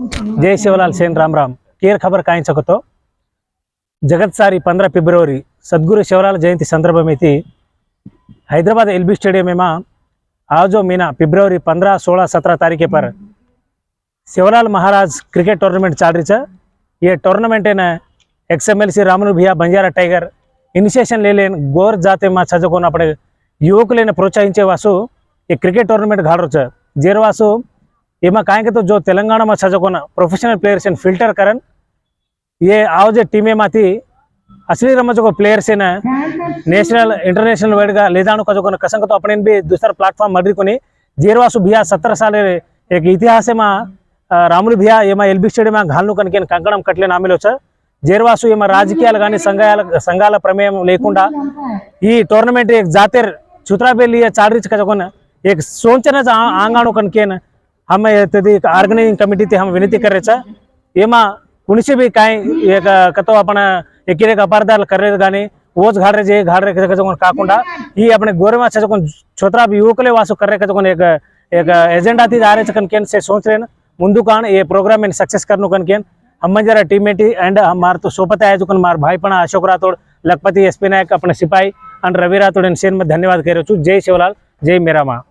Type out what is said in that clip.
जय शिवलाल सेन राम राम। केर खबर काहीं सकतो जगतसारी 15 ఫిబ్రవరి सद्गुरु शिवलाल जयंती संदर्भमेति हैदराबाद एलबी स्टेडियम में आज मीना ఫిబ్రవరి 15, 16, 17 तारीख पर शिवलाल महाराज क्रिकेट टूर्नामेंट चाल रही है। ये टूर्नामेंट है XMLC रामनु भैया बंजारा टाइगर इनिशिएशन ले लेन गोर जाते में चजको अपने युवक प्रोत्साहिंचे वासु ये क्रिकेट टूर्नामेंट घाल रहे जेर वासु एमा काहे के तो जो तेलंगाना में चजको प्रोफेशनल प्लेयर्स फिल्टर करन ये आज टीमे माथी असली रमत जो प्लेयर्स है नेशनल इंटरनेशनल वर्ल्ड का लेदाणु का जो कसंग तो अपने भी दूसरा प्लेटफॉर्म मर्दी को जेरवासु भैया 17 साल एक इतिहास में रामुल भैया एमा एलबी स्टेडियम में घालू कन कंकणम कटले नामेलो जेरवासु एमा राजकीय संघाल प्रमेय लेकुंडा ई टूर्नामेंट एक जातिर छुत्राबेली चालरी का एक सोचन आंगाणु कन हम ऑर्गेनाइजिंग कमिटी हम विनती कर रहे एमा कुणी भी काई एक कतो अपन एक अपारदार कर रहे गानी वोच घाल रहे काकुंडा ये अपने गोरेमा छोत्रा युवकले वासु कर रहे एक एजेंडा थी आ रहे कन से सोच रहे मुंदु कान ये प्रोग्राम में सक्सेस करनु कन हम जरा टीमेटी एंड हमारे तो सोपते आयोजक मार भाईपणा अशोक राठौड़ लखपति SP नायक अपने सिपाही एंड रवि राठौड़ सेन में धन्यवाद कह रहे जय शिवलाल जय मेरा माँ।